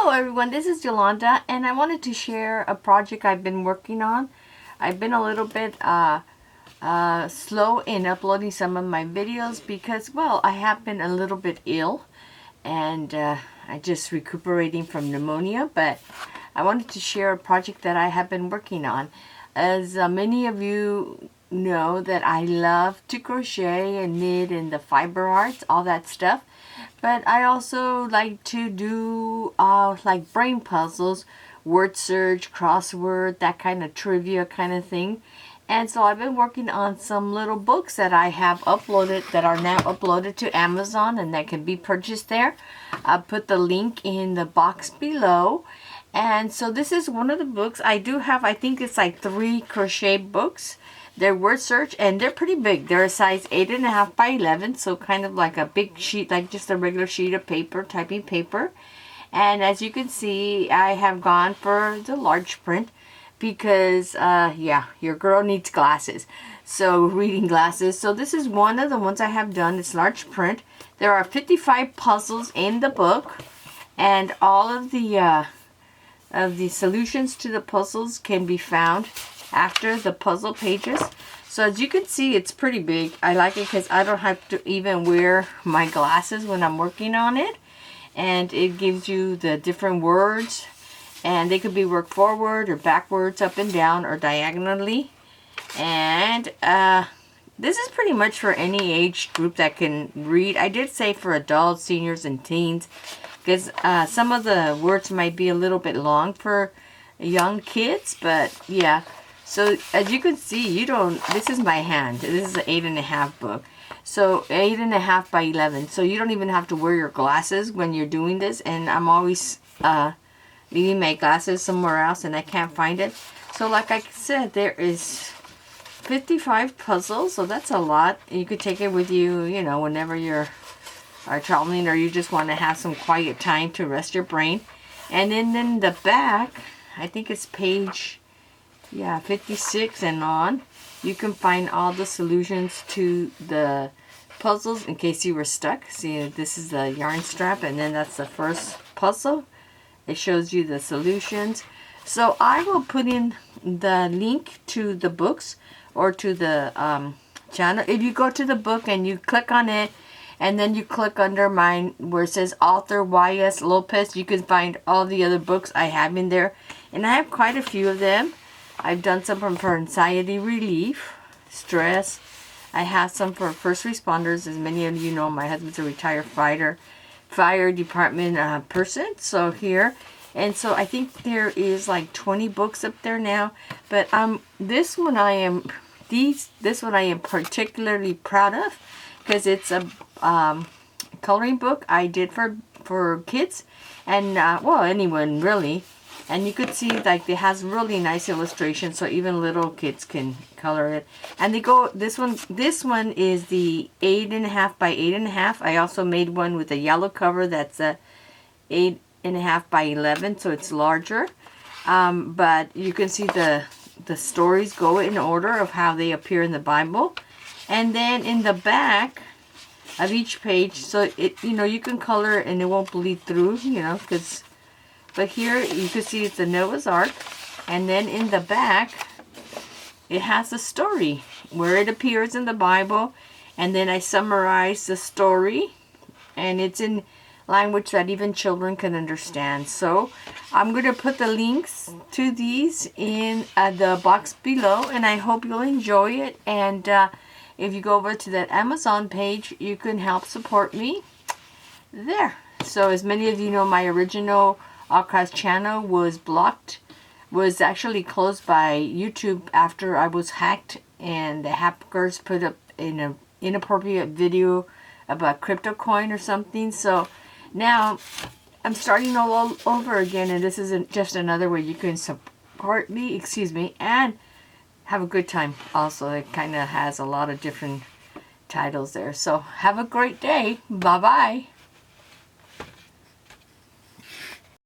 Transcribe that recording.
Hello everyone, this is Yolanda and I wanted to share a project I've been working on. I've been a little bit slow in uploading some of my videos because, well, I have been a little bit ill and I'm just recuperating from pneumonia, but I wanted to share a project that I have been working on. As many of you know, that I love to crochet and knit and the fiber arts, all that stuff. But I also like to do like brain puzzles, word search, crossword, that kind of trivia kind of thing. And so I've been working on some little books that I have uploaded, that are now uploaded to Amazon and that can be purchased there. I'll put the link in the box below. And so this is one of the books. I do have, I think it's like 3 crochet books. They're word search and they're pretty big. They're a size 8.5 by 11, so kind of like a big sheet, like just a regular sheet of paper, typing paper. And as you can see, I have gone for the large print because, yeah, your girl needs glasses. So reading glasses. So this is one of the ones I have done. It's large print. There are 55 puzzles in the book, and all of the solutions to the puzzles can be found after the puzzle pages. So as you can see, it's pretty big. I like it because I don't have to even wear my glasses when I'm working on it. And it gives you the different words, and they could be worked forward or backwards, up and down, or diagonally. And this is pretty much for any age group that can read. I did say for adults, seniors, and teens, because some of the words might be a little bit long for young kids, but yeah. So as you can see, this is my hand. This is an 8.5 book. So 8.5 by 11. So you don't even have to wear your glasses when you're doing this. And I'm always leaving my glasses somewhere else and I can't find it. So like I said, there is 55 puzzles. So that's a lot. You could take it with you, you know, whenever you're traveling or you just want to have some quiet time to rest your brain. And then in the back, I think it's page 56 and on, you can find all the solutions to the puzzles in case you were stuck. See, this is the yarn strap, and then that's the first puzzle. It shows you the solutions. So I will put in the link to the books or to the channel. If you go to the book and you click on it, and then you click under mine where it says author Y.S. Lopez, you can find all the other books I have in there. And I have quite a few of them. I've done some for anxiety relief, stress. I have some for first responders. As many of you know, my husband's a retired fire department person. So here, and so I think there is like 20 books up there now. But this one I am particularly proud of because it's a coloring book I did for kids and well, anyone really. And you could see like it has really nice illustrations, so even little kids can color it. And this one is the 8.5 by 8.5. I also made one with a yellow cover that's a 8.5 by 11, so it's larger. But you can see the stories go in order of how they appear in the Bible. And then in the back of each page, so you can color it and it won't bleed through, because. But here you can see it's the Noah's Ark, and then in the back it has a story where it appears in the Bible, and then I summarize the story, and it's in language that even children can understand. So I'm going to put the links to these in the box below, and I hope you'll enjoy it. And if you go over to that Amazon page, you can help support me there. So as many of you know, my original Allcraft channel was actually closed by YouTube after I was hacked, and the hackers put up an inappropriate video about crypto coin or something. So now I'm starting all over again, and this isn't just another way you can support me, and have a good time. Also, it kind of has a lot of different titles there. So have a great day. Bye bye.